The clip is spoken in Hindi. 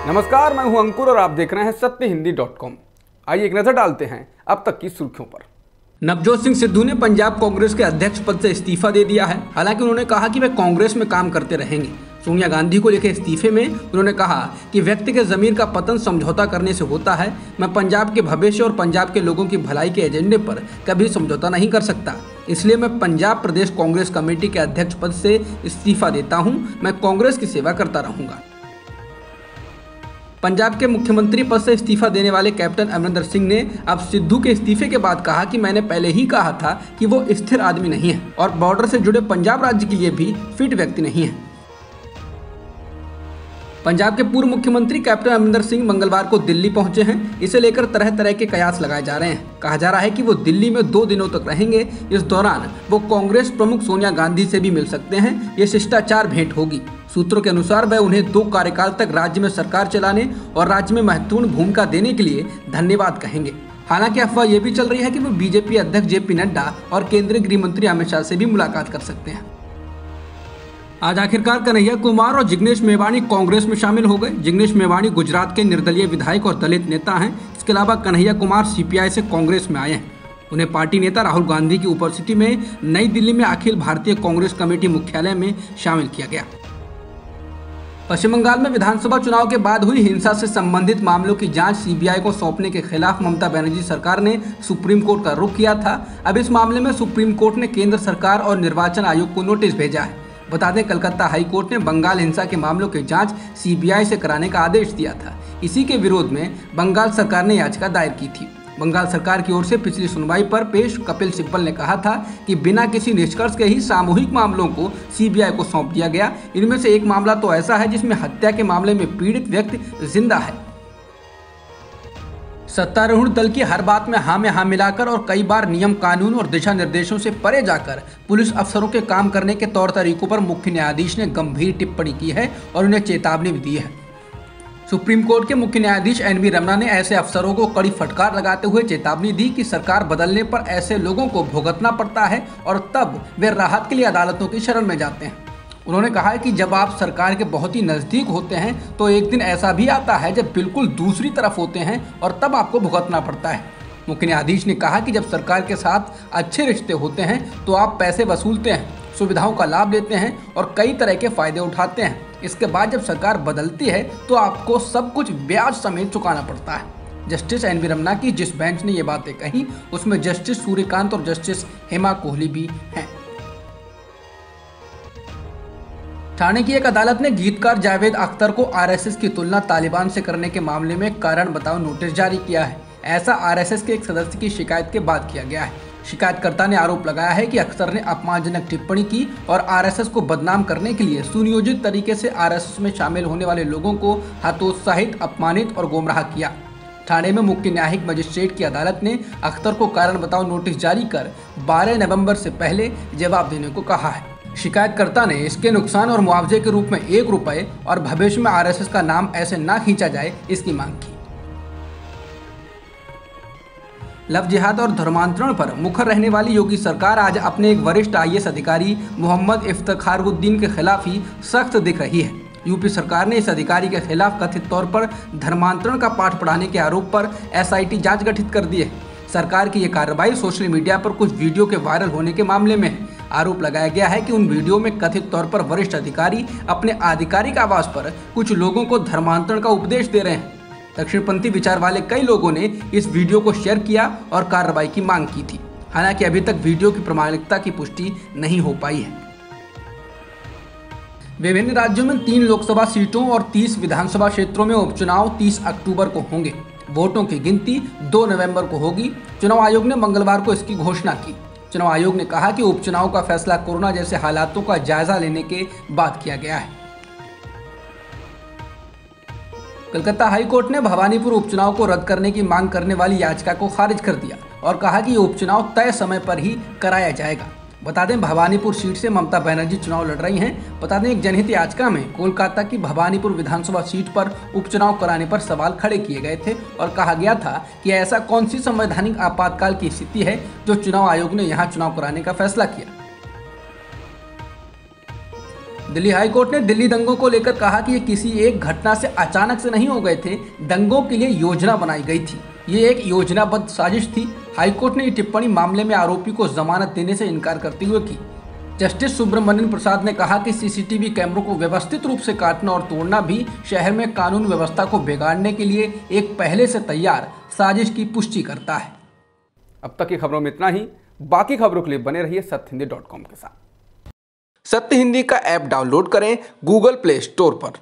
नमस्कार, मैं हूं अंकुर और आप देख रहे हैं सत्यहिंदी.com। आइए एक नजर डालते हैं अब तक की सुर्खियों पर। नवजोत सिंह सिद्धू ने पंजाब कांग्रेस के अध्यक्ष पद से इस्तीफा दे दिया है। हालांकि उन्होंने कहा कि वे कांग्रेस में काम करते रहेंगे। सोनिया गांधी को लिखे इस्तीफे में उन्होंने कहा कि व्यक्ति के जमीर का पतन समझौता करने से होता है। मैं पंजाब के भविष्य और पंजाब के लोगों की भलाई के एजेंडे पर कभी समझौता नहीं कर सकता, इसलिए मैं पंजाब प्रदेश कांग्रेस कमेटी के अध्यक्ष पद से इस्तीफा देता हूं। मैं कांग्रेस की सेवा करता रहूंगा। पंजाब के मुख्यमंत्री पद से इस्तीफा देने वाले कैप्टन अमरिंदर सिंह ने अब सिद्धू के इस्तीफे के बाद कहा कि मैंने पहले ही कहा था कि वो स्थिर आदमी नहीं है और बॉर्डर से जुड़े पंजाब राज्य के लिए भी फिट व्यक्ति नहीं है। पंजाब के पूर्व मुख्यमंत्री कैप्टन अमरिंदर सिंह मंगलवार को दिल्ली पहुंचे हैं। इसे लेकर तरह तरह के कयास लगाए जा रहे हैं। कहा जा रहा है कि वो दिल्ली में 2 दिनों तक रहेंगे। इस दौरान वो कांग्रेस प्रमुख सोनिया गांधी से भी मिल सकते हैं। ये शिष्टाचार भेंट होगी। सूत्रों के अनुसार वह उन्हें 2 कार्यकाल तक राज्य में सरकार चलाने और राज्य में महत्वपूर्ण भूमिका देने के लिए धन्यवाद कहेंगे। हालांकि अफवाह ये भी चल रही है कि वो बीजेपी अध्यक्ष जेपी नड्डा और केंद्रीय गृह मंत्री अमित शाह से भी मुलाकात कर सकते हैं। आज आखिरकार कन्हैया कुमार और जिग्नेश मेवाणी कांग्रेस में शामिल हो गए। जिग्नेश मेवाणी गुजरात के निर्दलीय विधायक और दलित नेता हैं। इसके अलावा कन्हैया कुमार सीपीआई से कांग्रेस में आए हैं। उन्हें पार्टी नेता राहुल गांधी की उपस्थिति में नई दिल्ली में अखिल भारतीय कांग्रेस कमेटी मुख्यालय में शामिल किया गया। पश्चिम बंगाल में विधानसभा चुनाव के बाद हुई हिंसा से संबंधित मामलों की जांच सीबीआई को सौंपने के खिलाफ ममता बनर्जी सरकार ने सुप्रीम कोर्ट का रुख किया था। अब इस मामले में सुप्रीम कोर्ट ने केंद्र सरकार और निर्वाचन आयोग को नोटिस भेजा है। बता दें, कलकत्ता हाई कोर्ट ने बंगाल हिंसा के मामलों की जांच सीबीआई से कराने का आदेश दिया था। इसी के विरोध में बंगाल सरकार ने याचिका दायर की थी। बंगाल सरकार की ओर से पिछली सुनवाई पर पेश कपिल सिब्बल ने कहा था कि बिना किसी निष्कर्ष के ही सामूहिक मामलों को सीबीआई को सौंप दिया गया। इनमें से एक मामला तो ऐसा है जिसमें हत्या के मामले में पीड़ित व्यक्ति जिंदा है। सत्तारूढ़ दल की हर बात में हाँ मिलाकर और कई बार नियम कानून और दिशा निर्देशों से परे जाकर पुलिस अफसरों के काम करने के तौर तरीकों पर मुख्य न्यायाधीश ने गंभीर टिप्पणी की है और उन्हें चेतावनी भी दी है। सुप्रीम कोर्ट के मुख्य न्यायाधीश एनवी रमना ने ऐसे अफसरों को कड़ी फटकार लगाते हुए चेतावनी दी कि सरकार बदलने पर ऐसे लोगों को भुगतना पड़ता है और तब वे राहत के लिए अदालतों की शरण में जाते हैं। उन्होंने कहा है कि जब आप सरकार के बहुत ही नज़दीक होते हैं तो एक दिन ऐसा भी आता है जब बिल्कुल दूसरी तरफ होते हैं और तब आपको भुगतना पड़ता है। मुख्य न्यायाधीश ने कहा कि जब सरकार के साथ अच्छे रिश्ते होते हैं तो आप पैसे वसूलते हैं, सुविधाओं का लाभ लेते हैं और कई तरह के फायदे उठाते हैं। इसके बाद जब सरकार बदलती है तो आपको सब कुछ ब्याज समेत चुकाना पड़ता है। जस्टिस एनवी रमना की जिस बेंच ने ये बातें कही उसमें जस्टिस सूर्यकांत और जस्टिस हेमा कोहली भी हैं। ठाणे की एक अदालत ने गीतकार जावेद अख्तर को आरएसएस की तुलना तालिबान से करने के मामले में कारण बताओ नोटिस जारी किया है। ऐसा आरएसएस के एक सदस्य की शिकायत के बाद किया गया है। शिकायतकर्ता ने आरोप लगाया है कि अख्तर ने अपमानजनक टिप्पणी की और आरएसएस को बदनाम करने के लिए सुनियोजित तरीके से आरएसएस में शामिल होने वाले लोगों को हतोत्साहित, अपमानित और गुमराह किया। ठाणे में मुख्य न्यायिक मजिस्ट्रेट की अदालत ने अख्तर को कारण बताओ नोटिस जारी कर 12 नवंबर से पहले जवाब देने को कहा है। शिकायतकर्ता ने इसके नुकसान और मुआवजे के रूप में 1 रुपये और भविष्य में आरएसएस का नाम ऐसे ना खींचा जाए इसकी मांग की। लव जिहाद और धर्मांतरण पर मुखर रहने वाली योगी सरकार आज अपने एक वरिष्ठ आईएएस अधिकारी मोहम्मद इफ्तिखारुद्दीन के खिलाफ ही सख्त दिख रही है। यूपी सरकार ने इस अधिकारी के खिलाफ कथित तौर पर धर्मांतरण का पाठ पढ़ाने के आरोप पर एसआईटी जांच गठित कर दी है। सरकार की यह कार्रवाई सोशल मीडिया पर कुछ वीडियो के वायरल होने के मामले में है। आरोप लगाया गया है कि उन वीडियो में कथित तौर पर वरिष्ठ अधिकारी अपने आधिकारिक आवास पर कुछ लोगों को धर्मांतरण का उपदेश दे रहे हैं। दक्षिणपंथी विचार वाले कई लोगों ने इस वीडियो को शेयर किया और कार्रवाई की मांग की थी। हालांकि अभी तक वीडियो की प्रामाणिकता की पुष्टि नहीं हो पाई है। विभिन्न राज्यों में 3 लोकसभा सीटों और 30 विधानसभा क्षेत्रों में उपचुनाव 30 अक्टूबर को होंगे। वोटों की गिनती 2 नवंबर को होगी। चुनाव आयोग ने मंगलवार को इसकी घोषणा की। चुनाव आयोग ने कहा कि उपचुनाव का फैसला कोरोना जैसे हालातों का जायजा लेने के बाद किया गया है। कलकत्ता हाई कोर्ट ने भवानीपुर उपचुनाव को रद्द करने की मांग करने वाली याचिका को खारिज कर दिया और कहा कि ये उपचुनाव तय समय पर ही कराया जाएगा। बता दें, भवानीपुर सीट से ममता बनर्जी चुनाव लड़ रही हैं। बता दें, एक जनहित याचिका में कोलकाता की भवानीपुर विधानसभा सीट पर उपचुनाव कराने पर सवाल खड़े किए गए थे और कहा गया था कि ऐसा कौन सी संवैधानिक आपातकाल की स्थिति है जो चुनाव आयोग ने यहां चुनाव कराने का फैसला किया। दिल्ली हाईकोर्ट ने दिल्ली दंगों को लेकर कहा कि ये किसी एक घटना से अचानक से नहीं हो गए थे, दंगों के लिए योजना बनाई गई थी, ये एक योजनाबद्ध साजिश थी। हाईकोर्ट ने ये टिप्पणी मामले में आरोपी को जमानत देने से इनकार करते हुए की। जस्टिस सुब्रमण्यन प्रसाद ने कहा कि सीसीटीवी कैमरों को व्यवस्थित रूप से काटना और तोड़ना भी शहर में कानून व्यवस्था को बिगाड़ने के लिए एक पहले से तैयार साजिश की पुष्टि करता है। अब तक की खबरों में इतना ही। बाकी खबरों के लिए बने रहिए सत्यहिंदी.com के साथ। सत्य हिंदी का ऐप डाउनलोड करें गूगल प्ले स्टोर पर।